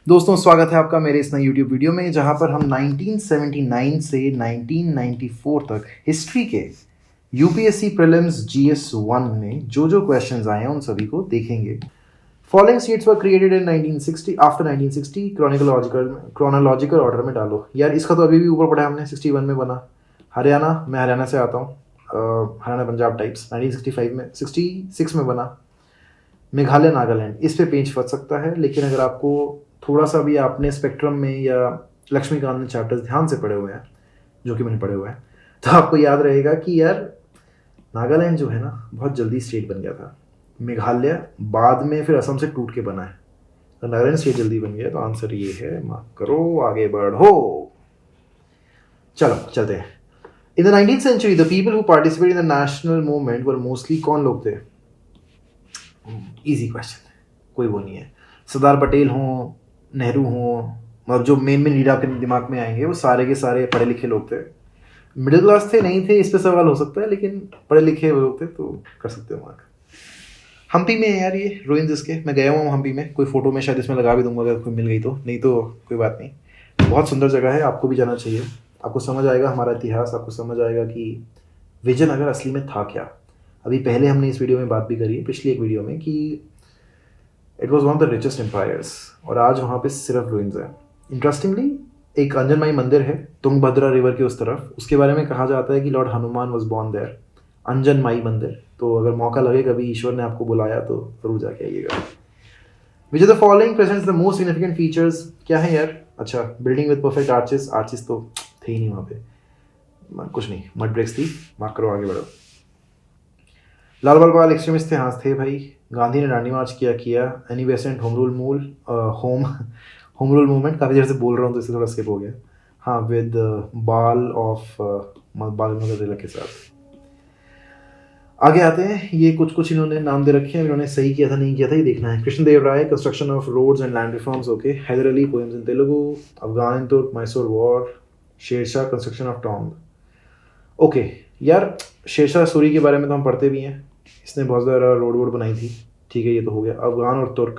दोस्तों स्वागत है आपका मेरे इस नए YouTube वीडियो में जहां पर हम 1979 से 1994 तक हिस्ट्री के यूपीएससी प्रीलिम्स जीएस 1 में जो क्वेश्चंस आए हैं उन सभी को देखेंगे। Following seats were created in 1960 after 1960 chronological order में डालो। यार इसका तो अभी भी ऊपर पढ़ा हमने 61 में बना। हरियाणा, मैं हरियाणा से आता हूँ, हरियाणा पंजाब टाइप्स 1965 में 66 में बना। मेघालय नागालैंड, इस पे पेंच फंस सकता है, लेकिन अगर आपको थोड़ा सा भी आपने स्पेक्ट्रम में या लक्ष्मीकांत में चैप्टर्स ध्यान से पढ़े हुए हैं, जो कि मैंने पढ़े हुए हैं, तो आपको याद रहेगा कि यार नागालैंड जो है ना बहुत जल्दी स्टेट बन गया था। मेघालय बाद में फिर असम से टूट के बना है, तो नागालैंड स्टेट जल्दी बन गया। तो आंसर ये है, माफ करो, आगे बढ़ो। चलो चलते हैं। In the 19th century the people who participate in the national movement were mostly कौन लोग थे? इजी क्वेश्चन, कोई वो नहीं है। सरदार पटेल हों, नेहरू हों, मतलब जो मेन लीडर आपके दिमाग में आएंगे वो सारे के सारे पढ़े लिखे लोग थे। मिडिल क्लास थे नहीं थे इस पे सवाल हो सकता है, लेकिन पढ़े लिखे वो लोग थे, तो कर सकते हो मार्क। हम्पी में है यार ये रुइंस इसके, मैं गया हूँ हम्पी में। कोई फोटो में शायद इसमें लगा भी दूंगा अगर कोई मिल गई तो, नहीं तो कोई बात नहीं। बहुत सुंदर जगह है, आपको भी जाना चाहिए। आपको समझ आएगा हमारा इतिहास, आपको समझ आएगा कि विजन अगर असली में था क्या। अभी पहले हमने इस वीडियो में बात भी करी, पिछली एक वीडियो में, कि it was one of the richest empires, और आज वहाँ पे सिर्फ रुइंस है। इंटरेस्टिंगली एक अंजनमाई मंदिर है तुंगभद्रा रिवर के उस तरफ, उसके बारे में कहा जाता है कि Lord Hanuman was born there. Anjanmai मंदिर, तो अगर मौका लगे कभी ईश्वर ने आपको बुलाया तो जरूर जाके आइएगा। Which are the following presents the most significant features? क्या है यार? अच्छा, building with perfect arches. Arches तो थे ही नहीं वहाँ पे, कुछ नहीं, मड ब्रेक्स थी। मार्क करो, आगे बढ़ो। लाल बाल पाल एक्सट्रीमिस्ट थे? हाँ थे भाई। गांधी ने दांडी मार्च किया। Annie Besant home rule movement, काफ़ी देर से बोल रहा हूँ तो इससे थोड़ा स्किप हो गया। हाँ, विद बाल ऑफ बाल गंगाधर तिलक के साथ। आगे आते हैं, ये कुछ इन्होंने नाम दे रखे हैं, इन्होंने सही किया था नहीं किया था ये देखना है। Krishnadeva Raya, construction of roads and land reforms, okay. Hyder Ali, poems in Telugu. Afghan and Turk, Mysore war. Sher Shah, construction of tomb, okay. यार शेरशाह सूरी के बारे में तो हम पढ़ते भी हैं, इसने बहुत ज़्यादा रोड वोड बनाई थी, ठीक है, ये तो हो गया। अफगान और तुर्क,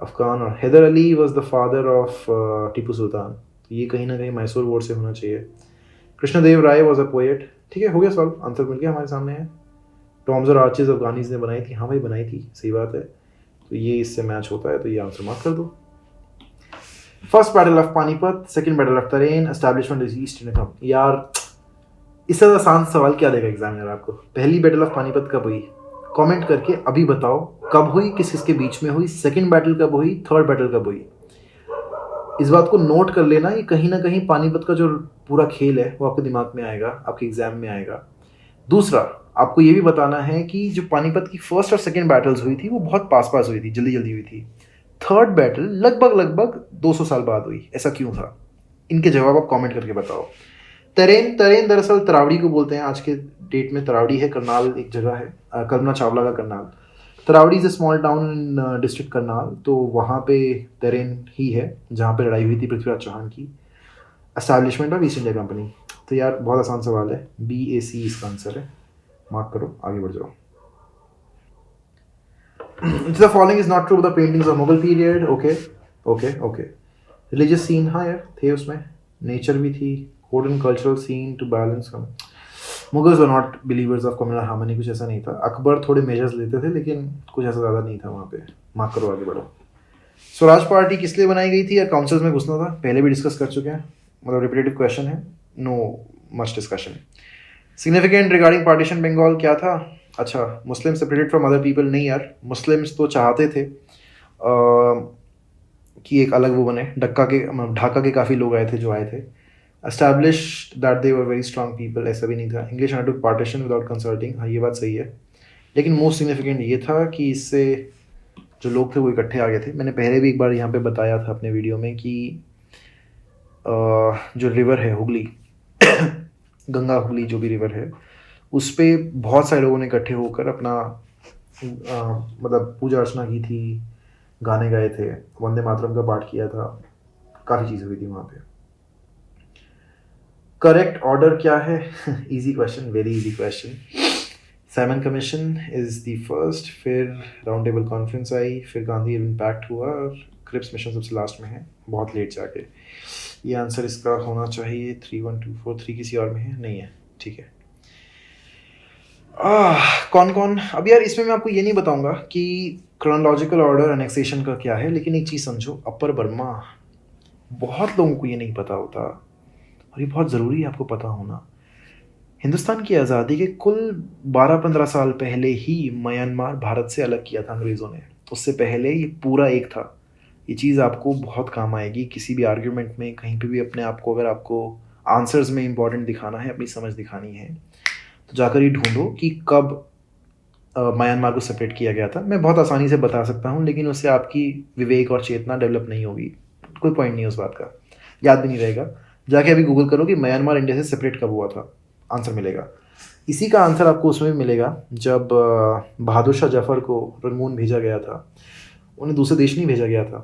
अफगान और Hyder Ali was the father of Tipu Sultan, तो ये कहीं ना कहीं मैसूर वॉर से होना चाहिए। कृष्णदेव राय वॉज अ पोएट, ठीक है, हो गया सॉल्व, आंसर मिल गया हमारे सामने है। टॉम्स और आर्चेज अफगानीज ने बनाई थी, हाँ भाई बनाई थी, सही बात है, तो ये इससे मैच होता है, तो ये आंसर मार्क कर दो। First battle of Panipat, second battle of Tarain, establishment of East India Company. यार इससे आसान सवाल क्या देगा एग्जामिनर आपको? पहली बैटल ऑफ पानीपत कब हुई? कमेंट करके अभी बताओ कब हुई, किस किसके बीच में हुई, सेकंड बैटल कब हुई, थर्ड बैटल कब हुई। इस बात को नोट कर लेना, ये कहीं ना कहीं पानीपत का जो पूरा खेल है वो आपके दिमाग में आएगा, आपके एग्जाम में आएगा। दूसरा, आपको ये भी बताना है कि जो पानीपत की फर्स्ट और सेकंड बैटल्स हुई थी वो बहुत पास हुई थी, जल्दी हुई थी। थर्ड बैटल लगभग 200 साल बाद हुई, ऐसा क्यों था? इनके जवाब आप कमेंट करके बताओ। तरेन दरअसल तरावड़ी को बोलते हैं, आज के डेट में तरावड़ी है, करनाल एक जगह है, कल्पना चावला का Karnal. Taraori is a small town in district Karnal, तो वहाँ पे तरेन ही है जहाँ पे लड़ाई हुई थी पृथ्वीराज चौहान की। Establishment of East India company, तो यार बहुत आसान सवाल है, BAC इसका आंसर है, मार्क करो, आगे बढ़ जाओ। The following is not true the paintings of Mughal period, okay. Religious scene, हाँ यार थे उसमें, नेचर भी थी, court and cultural scene to balance. Mughals were not believers of communal harmony, कुछ ऐसा नहीं था। अकबर थोड़े मेजर्स लेते थे, लेकिन कुछ ऐसा ज़्यादा नहीं था वहाँ पे। मार्क करो, आगे बढ़ो। स्वराज पार्टी किस लिए बनाई गई थी? या काउंसिल्स में घुसना था? पहले भी डिस्कस कर चुके हैं, मतलब रिपीटेटिव क्वेश्चन है, no much discussion. Significant regarding partition Bengal क्या था? अच्छा, Muslim separated from other people, नहीं यार, मुस्लिम्स तो चाहते थे कि एक अलग वो बने, ढाका के काफ़ी लोग आए थे जो आए थे। Established that they were very strong people, ऐसा भी नहीं था। English undertook partition without consulting, हाँ ये बात सही है, लेकिन मोस्ट सिग्निफिकेंट ये था कि इससे जो लोग थे वो इकट्ठे आ गए थे। मैंने पहले भी एक बार यहाँ पे बताया था अपने वीडियो में कि जो रिवर है हुगली गंगा हुगली जो भी रिवर है, उस पर बहुत सारे लोगों ने इकट्ठे होकर अपना मतलब पूजा अर्चना की थी, गाने गाए थे, वंदे मातरम का पाठ किया था, काफ़ी चीज़ें हुई थी वहाँ पे। करेक्ट ऑर्डर क्या है? Easy question, very easy question. Simon commission is the first, फिर राउंड टेबल कॉन्फ्रेंस आई, फिर गांधी इम्पैक्ट हुआ, और क्रिप्स मिशन सबसे लास्ट में है, बहुत लेट जाके। ये आंसर इसका होना चाहिए 31243 किसी और में है, नहीं है, ठीक है। कौन कौन, अब यार इसमें मैं आपको ये नहीं बताऊंगा कि क्रोनोलॉजिकल ऑर्डर एनेक्सेशन का क्या है, लेकिन एक चीज़ समझो, अपर बर्मा बहुत लोगों को ये नहीं पता होता और ये बहुत ज़रूरी है आपको पता होना। हिंदुस्तान की आज़ादी के कुल 12-15 साल पहले ही म्यांमार भारत से अलग किया था अंग्रेज़ों ने। उससे पहले ये पूरा एक था। ये चीज़ आपको बहुत काम आएगी किसी भी आर्ग्यूमेंट में, कहीं पे भी अपने आप को, अगर आपको आंसर्स में इंपॉर्टेंट दिखाना है, अपनी समझ दिखानी है, तो जाकर ये ढूंढो कि कब म्यांमार को सेपरेट किया गया था। मैं बहुत आसानी से बता सकता हूँ, लेकिन उससे आपकी विवेक और चेतना डेवलप नहीं होगी, कोई पॉइंट नहीं है उस बात का, याद भी नहीं रहेगा। जाके अभी गूगल करो कि म्यांमार इंडिया से सेपरेट कब हुआ था, आंसर मिलेगा। इसी का आंसर आपको उसमें भी मिलेगा, जब बहादुर शाह जफ़र को रंगून भेजा गया था। उन्हें दूसरे देश नहीं भेजा गया था,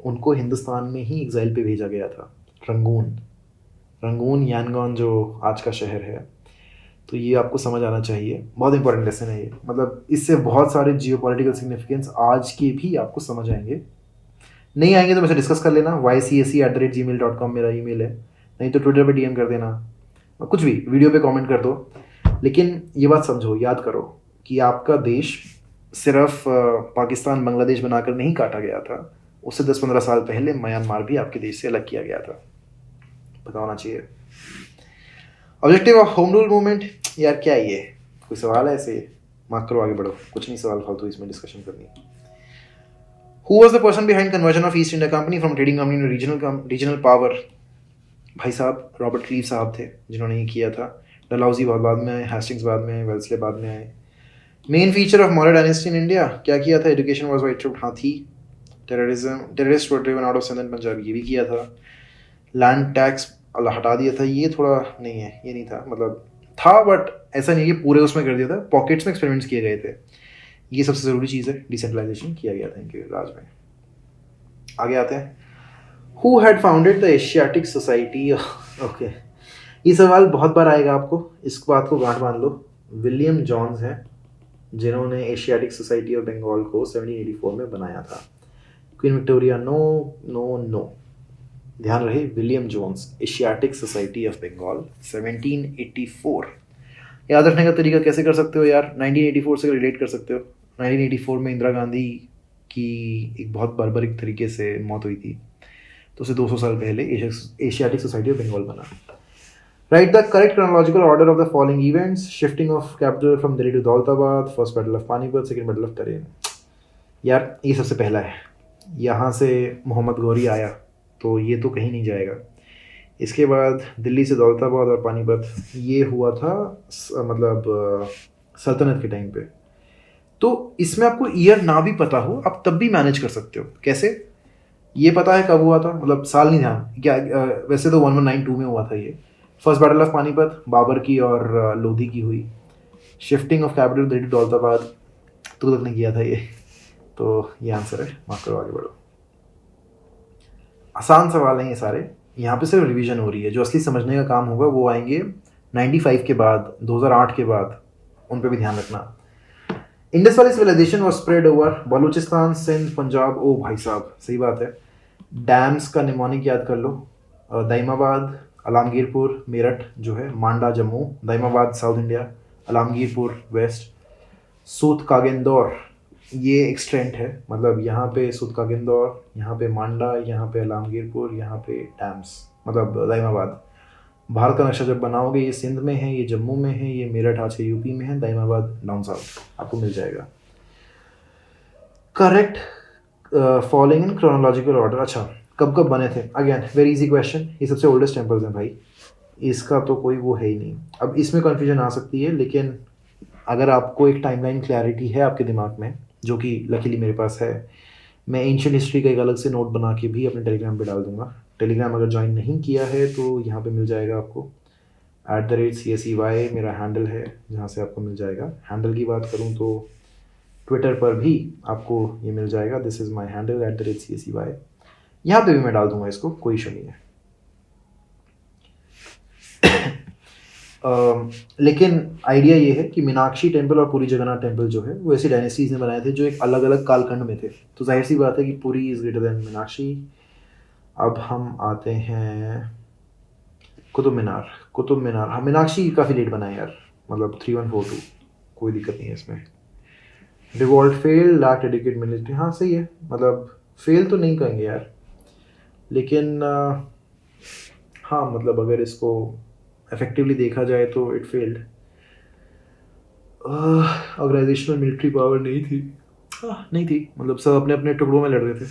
उनको हिंदुस्तान में ही एग्जाइल पे भेजा गया था। रंगून यांगॉन जो आज का शहर है। तो ये आपको समझ आना चाहिए, बहुत इंपॉर्टेंट लेसन है ये। मतलब इससे बहुत सारे जियोपॉलिटिकल सिग्निफिकेंस आज के भी आपको समझ आएंगे। नहीं आएंगे तो मुझसे डिस्कस कर लेना, ycsc@gmail.com मेरा ईमेल है, नहीं तो ट्विटर पे डीएम कर देना, कुछ भी वीडियो पे कमेंट कर दो। लेकिन ये बात समझो, याद करो कि आपका देश सिर्फ पाकिस्तान बांग्लादेश बनाकर नहीं काटा गया था। उससे 10-15 साल पहले म्यांमार भी आपके देश से अलग किया गया था, पता होना चाहिए। Objective of home rule movement, यार क्या ये कोई सवाल है ऐसे? मार्क करो, आगे बढ़ो, कुछ नहीं सवाल फालतू इसमें डिस्कशन करनी। Who was the person behind conversion of East India Company from trading company to regional power? भाई साहब रॉबर्ट क्लीव साहब थे जिन्होंने ये किया था। डलहौजी बहुत बाद में आए, हेस्टिंग्स बाद में आए, वेल्सले बाद में आए। Main feature of Maurya dynasty in India, क्या किया था? एजुकेशन वाज वाइड ट्रूप, हाथी। Terrorist were driven out of Sindh and Punjab, ये भी किया था। लैंड टैक्स हटा दिया था, ये थोड़ा नहीं है, ये नहीं था, मतलब था बट ऐसा नहीं कि पूरे उसमें कर दिया था, पॉकेट्स में एक्सपेरिमेंट्स किए गए थे। ये सबसे ज़रूरी चीज़ है, डिसेंट्रलाइजेशन किया गया था इनके राज में। आगे आते हैं, who had founded the Asiatic society? Okay, ये सवाल बहुत बार आएगा आपको, इस बात को गांठ बांध लो। विलियम जॉन्स हैं जिन्होंने एशियाटिक सोसाइटी ऑफ बंगाल को 1784 में बनाया था। Queen Victoria no no no, ध्यान रहे, William Jones, Asiatic Society of Bengal 1784। याद रखने का तरीका कैसे कर सकते हो यार? 1984 से रिलेट कर सकते हो। 1984 में इंदिरा गांधी की एक बहुत बर्बरिक तरीके से मौत हुई थी, तो उसे 200 साल पहले एशियाटिक सोसाइटी ऑफ बंगाल बना। Write the correct chronological order of the following events: shifting of capital from Delhi to Daulatabad, first battle of Panipat, second battle of Tarain. यार ये सबसे पहला है, यहाँ से मोहम्मद गौरी आया, तो ये तो कहीं नहीं जाएगा। इसके बाद दिल्ली से दौलताबाद और पानीपत, ये हुआ था मतलब सल्तनत के टाइम पे। तो इसमें आपको ईयर ना भी पता हो, आप तब भी मैनेज कर सकते हो। कैसे? ये पता है कब हुआ था, मतलब साल नहीं ध्यान क्या, वैसे तो 1192 में हुआ था ये। First battle of Panipat Babur की और लोधी की हुई। Shifting of capital Delhi to Daulatabad Tughlaq ने किया था ये। तो ये आंसर है, माफ करो, आगे बढ़ो। आसान सवाल हैं ये सारे, यहाँ पे सिर्फ रिवीजन हो रही है। जो असली समझने का काम होगा वो आएंगे 95 के बाद, 2008 के बाद, उन पे भी ध्यान रखना। Indus valley civilization was spread over Balochistan, Sindh, Punjab. ओ भाई साहब सही बात है। डैम्स का निमोनिक याद कर लो, दाइमाबाद, आलमगीरपुर, मेरठ जो है, Manda Jammu, Daimabad south India, Alamgirpur west, Sutkagendor ये एक्सटेंट है, मतलब यहाँ पे सूत कागेंदौर, यहाँ पे मांडा, यहाँ पे आलमगीरपुर, यहाँ पे डैम्स, मतलब दाइमाबाद। भारत का नक्शा जब बनाओगे, ये सिंध में है, ये जम्मू में है, ये मेरठ आज के यूपी में है, दाइमाबाद डाउन साउथ, आपको मिल जाएगा। Correct following in chronological order. अच्छा, कब कब बने थे? अगेन वेरी इजी क्वेश्चन, ये सबसे ओल्डेस्ट टेम्पल्स हैं भाई, इसका तो कोई वो है ही नहीं। अब इसमें कन्फ्यूजन आ सकती है, लेकिन अगर आपको एक टाइमलाइन क्लैरिटी है आपके दिमाग में, जो कि लकीली मेरे पास है, मैं एंशियंट हिस्ट्री का एक अलग से नोट बना के भी अपने टेलीग्राम पे डाल दूंगा। टेलीग्राम अगर ज्वाइन नहीं किया है तो यहाँ पे मिल जाएगा आपको, @CSEY मेरा हैंडल है, जहाँ से आपको मिल जाएगा। हैंडल की बात करूँ तो ट्विटर पर भी आपको ये मिल जाएगा, this is my handle @CSEY। यहाँ पे भी मैं डाल दूंगा इसको, कोई इशू नहीं है। लेकिन आइडिया ये है कि मीनाक्षी टेम्पल और पुरी जगन्नाथ टेम्पल जो है वो ऐसी डायनेस्टीज ने बनाए थे जो एक अलग अलग कालखंड में थे, तो जाहिर सी बात है कि Puri is greater than Meenakshi. अब हम आते हैं कुतुब मीनार। कुतुब मीनार, हाँ मीनाक्षी काफ़ी लेट बना है यार, मतलब 3142, कोई दिक्कत नहीं है इसमें। Revolt fail, lack adequate military, हाँ सही है, मतलब फेल तो नहीं कहेंगे यार, लेकिन हाँ मतलब अगर इसको इफेक्टिवली देखा जाए तो it failed. Organisational military power नहीं थी, नहीं थी, मतलब सब अपने अपने टुकड़ों में लड़ रहे थे।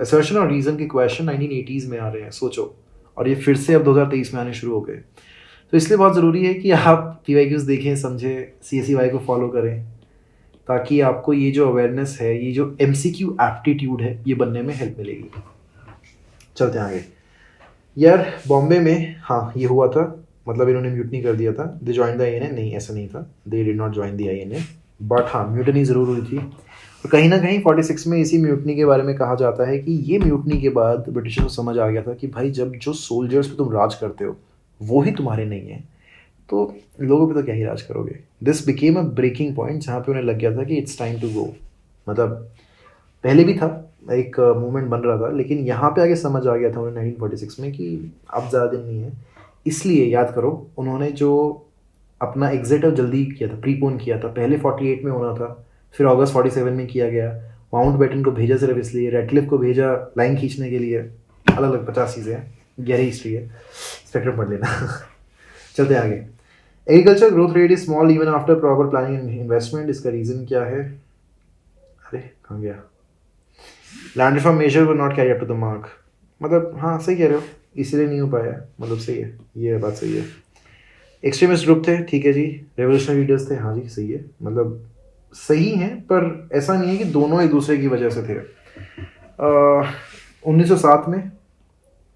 असर्शन और रीजन के क्वेश्चन 1980s में आ रहे हैं, सोचो, और ये फिर से अब 2023 में आने शुरू हो गए। तो इसलिए बहुत ज़रूरी है कि आप PYQs देखें, समझें, CSEY को फॉलो करें, ताकि आपको ये जो अवेयरनेस है, ये जो MCQ एप्टीट्यूड है, ये बनने में हेल्प मिलेगी। चलते हैं आगे यार। बॉम्बे में हाँ ये हुआ था, मतलब इन्होंने म्यूटनी कर दिया था। दे जॉइन द INA, नहीं ऐसा नहीं था, they did not join the INA, but हाँ म्यूटनी ज़रूर हुई थी। और कहीं ना कहीं 46 में इसी म्यूटनी के बारे में कहा जाता है कि ये म्यूटनी के बाद ब्रिटिशर्स को समझ आ गया था कि भाई जब जो सोल्जर्स पे तुम राज करते हो वो ही तुम्हारे नहीं है, तो लोगों पे तो क्या ही राज करोगे। This became a breaking point जहाँ पे उन्हें लग गया था कि इट्स टाइम टू गो। मतलब पहले भी था, एक मूवमेंट बन रहा था, लेकिन यहाँ पे आगे समझ आ गया था उन्हें 1946 में कि अब ज़्यादा दिन नहीं है। इसलिए याद करो, उन्होंने जो अपना एग्जिट जल्दी किया था, प्रीपोन किया था। पहले 48 में होना था, फिर अगस्त 47 में किया गया। माउंट बैटन को भेजा सिर्फ इसलिए, रेडक्लिफ को भेजा लाइन खींचने के लिए, अलग अलग 50 चीज़ें हैं, गहरी हिस्ट्री है, स्पेक्ट्रम पढ़ लेना। चलते आगे। Agriculture growth rate is small even after proper planning and investment, इसका रीज़न क्या है? अरे कहाँ गया? Land reform major were not carry up to the mark, मतलब हाँ सही कह रहे हो, इसीलिए नहीं हो पाया, मतलब सही है, ये बात सही है। एक्सट्रीमिस्ट ग्रुप थे, ठीक है जी। रेवोल्यूशनरी लीडर्स थे, हाँ जी सही है, मतलब सही हैं, पर ऐसा नहीं है कि दोनों एक दूसरे की वजह से थे। 1907 में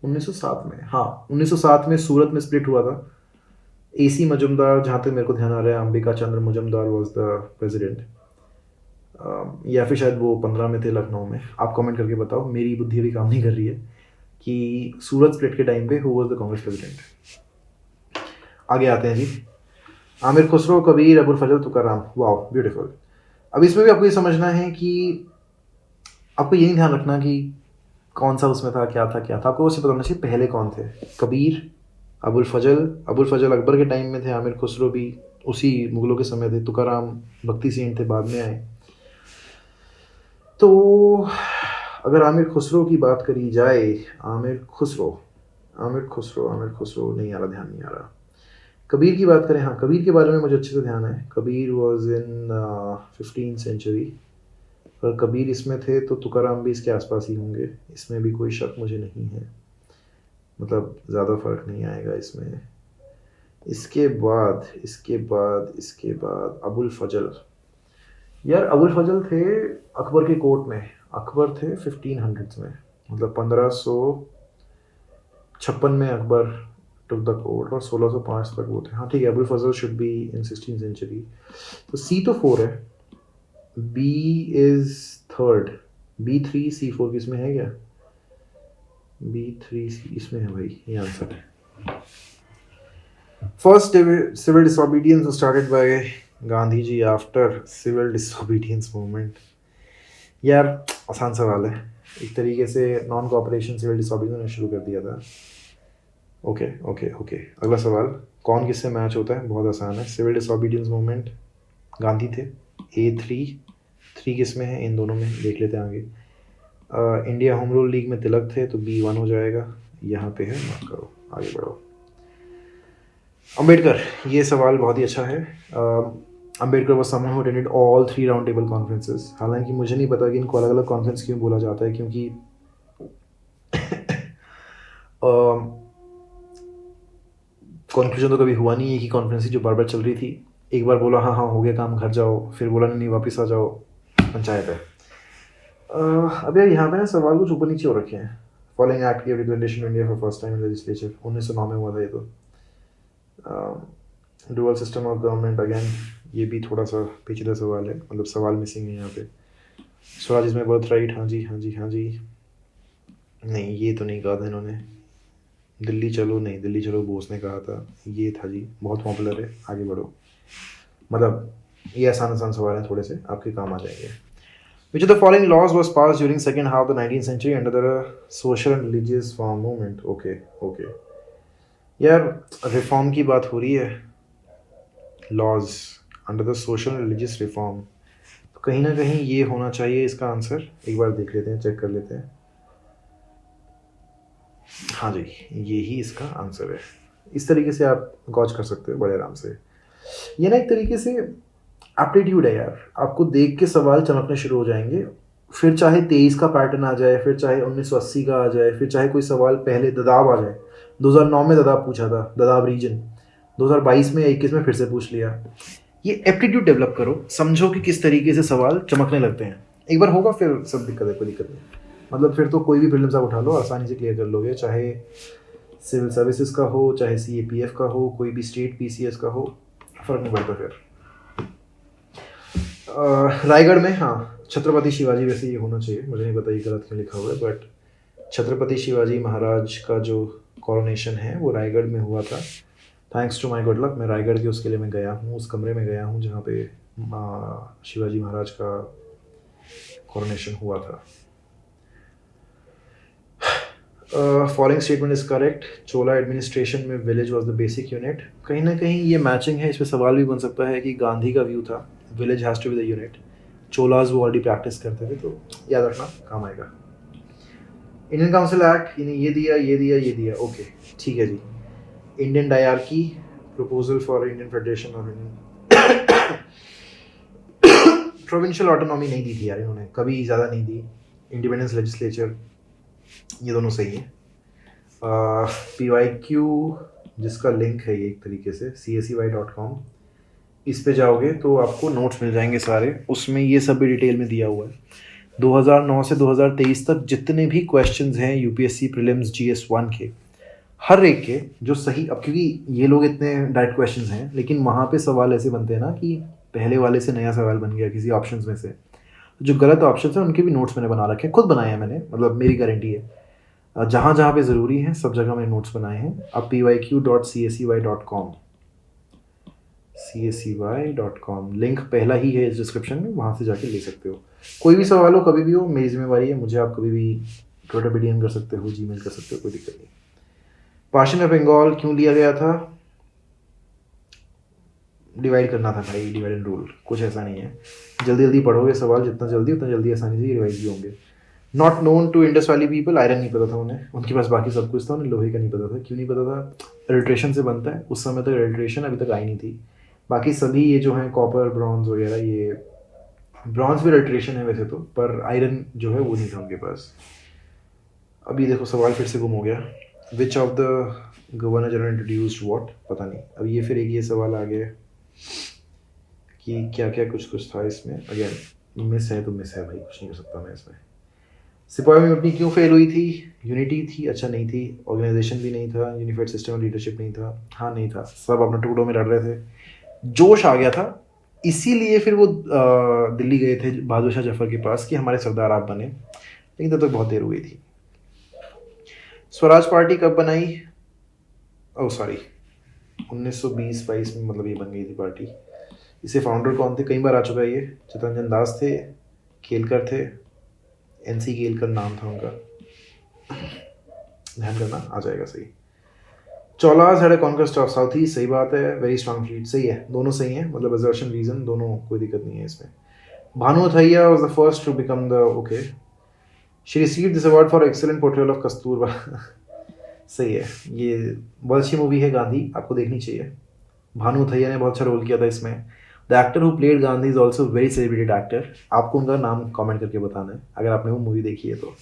1907 में हाँ 1907 में सूरत में स्प्लिट हुआ था। AC मजुमदार, जहाँ तक मेरे को ध्यान आ रहा है, अंबिका चंद्र मजुमदार वॉज द प्रेसिडेंट, या फिर शायद वो 15 में थे लखनऊ में। आप कमेंट करके बताओ, मेरी बुद्धि अभी काम नहीं कर रही है कि सूरत स्प्लिट के टाइम पे who was the Congress president. आगे आते हैं जी। आमिर खुसरो, कबीर, अबुल फजल, तुकाराम, वाओ ब्यूटीफुल। अब इसमें भी आपको ये समझना है कि आपको ये नहीं ध्यान रखना कि कौन सा उसमें था, क्या था क्या था, आपको उसे पता होना चाहिए पहले कौन थे। कबीर, अबुल फजल अकबर के टाइम में थे, आमिर खुसरो भी उसी मुगलों के समय थे, तुकाराम भक्ति सेन थे, बाद में आए। तो अगर आमिर खुसरो की बात करी जाए, आमिर खुसरो नहीं आ रहा, ध्यान नहीं आ रहा। कबीर की बात करें, हाँ कबीर के बारे में मुझे अच्छे से ध्यान है। Kabir was in 15th century, पर कबीर इसमें थे तो तुकाराम भी इसके आसपास ही होंगे, इसमें भी कोई शक मुझे नहीं है, मतलब ज़्यादा फर्क नहीं आएगा इसमें। इसके बाद अबुल फजल, यार अबुल फजल थे अकबर के कोर्ट में, अकबर थे 1500s में, मतलब 1556 में अकबर टुक द कोर्ट और 1605 तक वो थे। हाँ ठीक है, Abul Fazal should be in 16th century. तो C तो 4 है, B is third, B3 C4 किसमें है क्या? B3 इसमें है भाई, ये आंसर है। First civil disobedience started by Gandhi ji after civil disobedience movement. यार आसान सवाल है, एक तरीके से नॉन कोऑपरेशन सिविल डिसोबीडियंस ने शुरू कर दिया था। ओके, अगला सवाल, कौन किससे मैच होता है? बहुत आसान है, सिविल डिसोबीडियंस मूवमेंट गांधी थे। A3 किस में है? इन दोनों में, देख लेते हैं आगे। इंडिया होम रूल लीग में तिलक थे, तो B1 हो जाएगा, यहाँ पे है, माफ करो, आगे बढ़ो। अंबेडकर, ये सवाल बहुत ही अच्छा है। Ambedkar was someone who attended all 3 round table conferences. हालांकि मुझे नहीं पता कि इनको अलग अलग कॉन्फ्रेंस क्यों बोला जाता है, क्योंकि कॉन्क्लूजन तो कभी हुआ नहीं है कि कॉन्फ्रेंस जो बार बार चल रही थी, एक बार बोला हाँ हाँ हो गया काम, घर जाओ, फिर बोला नहीं वापस आ जाओ, पंचायत है। अब यार यहाँ पे ना सवाल कुछ ऊपर नीचे हो रखे हैं। फॉलोइंग एक्ट की representation India for first time in legislature, 1909 में हुआ था ये तो। Dual system of government, again ये भी थोड़ा सा पेचीदा सवाल है, मतलब सवाल मिसिंग है यहाँ पे। स्वराज में बर्थ राइट, हाँ जी, नहीं ये तो नहीं कहा था इन्होंने। दिल्ली चलो नहीं, दिल्ली चलो बोस ने कहा था, ये था जी, बहुत पॉपुलर है, आगे बढ़ो। मतलब ये आसान आसान सवाल हैं, थोड़े से आपके काम आ जाएंगे। Which of the following laws was passed during second half of the 19th century under the social and religious reform movement? Okay, okay. यार रिफॉर्म की बात हो रही है, laws under the social and religious reform, तो कहीं ना कहीं ये होना चाहिए इसका आंसर। एक बार देख लेते हैं, चेक कर लेते हैं। हाँ जी, यही इसका आंसर है। इस तरीके से आप गॉज कर सकते हो बड़े आराम से। ये ना एक तरीके से एप्टीट्यूड है यार, आपको देख के सवाल चमकने शुरू हो जाएंगे। फिर चाहे 23 का पैटर्न आ जाए, फिर चाहे 1980 का आ जाए, फिर चाहे कोई सवाल पहले ददाब आ जाए। 2009 में ददाब पूछा था, ददाब रीजन, 2022 में या 21 में फिर से पूछ लिया। ये एप्टीट्यूड डेवलप करो, समझो कि किस तरीके से सवाल चमकने लगते हैं। एक बार होगा फिर सब दिक्कत है, कोई दिक्कत नहीं। मतलब फिर तो कोई भी प्रीलिम्स आप उठा लो, आसानी से क्लियर कर लोगे, चाहे सिविल सर्विसेज का हो, चाहे CAPF का हो, कोई भी स्टेट PCS का हो, फर्क नहीं पड़ता फिर। रायगढ़ में, हाँ, छत्रपति शिवाजी, वैसे ये होना चाहिए, मुझे नहीं पता ये गलत क्यों लिखा हुआ है, बट छत्रपति शिवाजी महाराज का जो कॉरोनेशन है वो रायगढ़ में हुआ था। Thanks to my good luck, मैं रायगढ़ के उसके लिए मैं गया हूँ, उस कमरे में गया हूँ जहाँ पे शिवाजी महाराज का कॉरोनेशन हुआ था। Following statement is correct. Chola administration में village was the basic unit. कहीं ना कहीं ये मैचिंग है, इस पर सवाल भी बन सकता है कि गांधी का व्यू था village has to be the unit, Cholas वो ऑलरेडी प्रैक्टिस करते थे, तो याद रखना, काम आएगा। इंडियन काउंसिल एक्ट, इन्हें ये दिया, ये दिया, ये दिया, ओके ठीक है जी। Indian dyarchy, proposal for Indian federation of Indian provincial autonomy नहीं दी थी यार इन्होंने, कभी ज़्यादा नहीं दी। इंडिपेंडेंस लेजिस्लेचर, ये दोनों सही है। PYQ जिसका लिंक है ये एक तरीके से CSEY.com, इस पे जाओगे तो आपको नोट्स मिल जाएंगे सारे, उसमें ये सब भी डिटेल में दिया हुआ है। 2009 से 2023 तक जितने भी क्वेश्चंस हैं UPSC प्रीलिम्स GS1 के, हर एक के जो सही, अब क्योंकि ये लोग इतने डायरेक्ट क्वेश्चंस हैं, लेकिन वहाँ पे सवाल ऐसे बनते हैं ना कि पहले वाले से नया सवाल बन गया किसी ऑप्शंस में से, जो गलत ऑप्शंस हैं उनके भी नोट्स मैंने बना रखे हैं, खुद बनाए हैं मैंने, मतलब मेरी गारंटी है। जहाँ जहाँ पे ज़रूरी है सब जगह मैंने नोट्स बनाए हैं। अब pyq.csey.com, csey.com लिंक पहला ही है इस डिस्क्रिप्शन में, वहाँ से जाके ले सकते हो। कोई भी सवाल हो कभी भी हो, मेरी जिम्मेवारी है, मुझे आप कभी भी ट्विटर पे DM कर सकते हो, जीमेल कर सकते हो, कोई दिक्कत नहीं। पार्टीशन ऑफ बंगाल क्यों लिया गया था? डिवाइड करना था भाई, डिवाइड एंड रूल, कुछ ऐसा नहीं है। जल्दी जल्दी पढ़ोगे सवाल, जितना जल्दी उतना जल्दी आसानी से रिवाइज भी होंगे। Not known to Indus valley people, iron नहीं पता था उन्हें, उनके पास बाकी सब कुछ था, उन्हें लोहे का नहीं पता था। क्यों नहीं पता था? अल्ट्रेशन से बनता है, उस समय तक अल्ट्रेशन अभी तक आई नहीं थी। बाकी सभी ये जो हैं कॉपर, ब्रॉन्ज वगैरह, ये ब्रॉन्ज भी अल्ट्रेशन है वैसे तो, पर आयरन जो है वो नहीं था उनके पास। अभी देखो सवाल फिर से गुम हो गया। Which of the governor general introduced what, पता नहीं। अब ये फिर एक ये सवाल आ गया कि क्या क्या कुछ कुछ था इसमें। अगेन मिस है तो मिस है भाई, कुछ नहीं कर सकता मैं इसमें। सिपाही में अपनी क्यों फेल हुई थी? यूनिटी थी? अच्छा नहीं थी। ऑर्गेनाइजेशन भी नहीं था, यूनिफाइड सिस्टम ऑफ लीडरशिप नहीं था, हाँ नहीं था, सब अपने टुकड़ों में लड़ रहे थे, जोश आ गया था, इसीलिए फिर वो दिल्ली गए थे बहादुर शाह जफर के पास कि हमारे सरदार आप बने, लेकिन तब तक बहुत देर हो गई थी। स्वराज पार्टी कब बनाई? ओह सॉरी, 1920-22 में, मतलब ये बन गई थी पार्टी। इसे फाउंडर कौन थे? कई बार आ चुका है ये, चित्तरंजन दास थे, केलकर थे, NC केलकर नाम था उनका, ध्यान करना, आ जाएगा सही। Cholas had a conquest of south east, सही बात है, वेरी स्ट्रॉन्ग फ्लीट, सही है, दोनों सही हैं, मतलब असर्शन रीजन दोनों, कोई दिक्कत नहीं है इसमें। Bhanu Athaiya was the first to become the, okay, she received this award for excellent portrayal of Kasturba, सही है, ये बहुत अच्छी मूवी है गांधी, आपको देखनी चाहिए। भानु अथैया ने बहुत अच्छा रोल किया था इसमें। The actor who played Gandhi is also very celebrated actor. आपको उनका नाम कमेंट करके बताना है अगर आपने वो मूवी देखी है तो।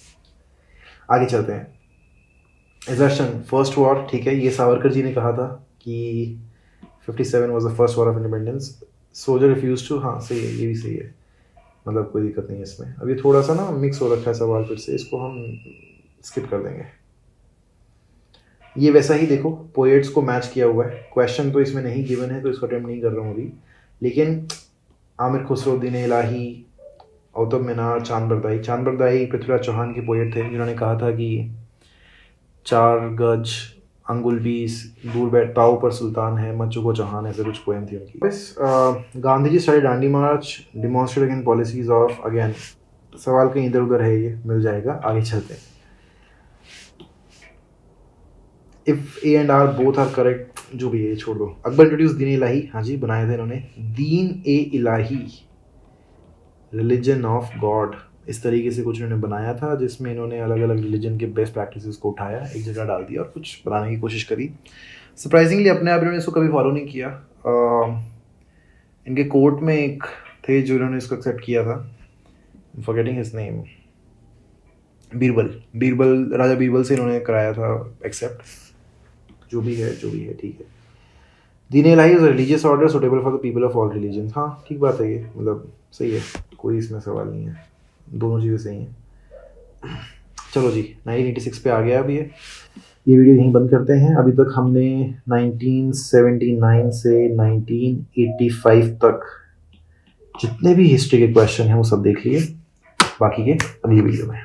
आगे चलते हैं। एजर्शन, फर्स्ट वॉर, ठीक है, ये सावरकर जी ने कहा था कि 57 was the first war of independence. Soldier refuse to, हाँ सही है, ये भी सही है, मतलब कोई दिक्कत नहीं है इसमें। अब ये थोड़ा सा ना मिक्स हो रखा है सवाल, फिर से इसको हम स्किप कर देंगे। ये वैसा ही देखो, पोएट्स को मैच किया हुआ है, क्वेश्चन तो इसमें नहीं गिवन है तो इसको अटेम्प्ट नहीं कर रहा हूँ अभी, लेकिन आमिर खुसरोद्दीन इलाही, औतब मीनार, चांद बरदाई पृथ्वीराज चौहान के पोएट थे जिन्होंने कहा था कि 4 गज अंगुल बीस, दूर बैठता ऊपर सुल्तान है, मत चुको चौहान, ऐसे कुछ पोएम थी उनकी। बस Gandhi ji started Dandi march, demonstrate against policies of, again सवाल कहीं इधर उधर है, ये मिल जाएगा, आगे चलते हैं। If A and R both are correct, जो भी है ये छोड़ दो। अकबर इंट्रोड्यूस दीन इलाही, हाँ जी बनाए थे इन्होंने, दीन ए इलाही, रिलीजन ऑफ गॉड, इस तरीके से कुछ इन्होंने बनाया था जिसमें इन्होंने अलग अलग रिलीजन के बेस्ट प्रैक्टिसेस को उठाया, एक जगह डाल दिया और कुछ बनाने की कोशिश करी। सरप्राइजिंगली अपने आप इन्होंने इसको कभी फॉलो नहीं किया। इनके कोर्ट में एक थे जो इन्होंने इसको एक्सेप्ट किया था, फॉरगेटिंग हिज नेम, बीरबल, राजा बीरबल से इन्होंने कराया था एक्सेप्ट, जो भी है ठीक है। Din Ilahi is a religious order suitable for the people of all religion, हाँ ठीक बात है, ये मतलब सही है, कोई इसमें सवाल नहीं है, दोनों चीज़ें सही हैं। चलो जी 1986 पे आ गया अभी ये वीडियो यहीं बंद करते हैं। अभी तक हमने 1979 से 1985 तक जितने भी हिस्ट्री के क्वेश्चन हैं वो सब देख लिए, बाकी के अगली वीडियो में।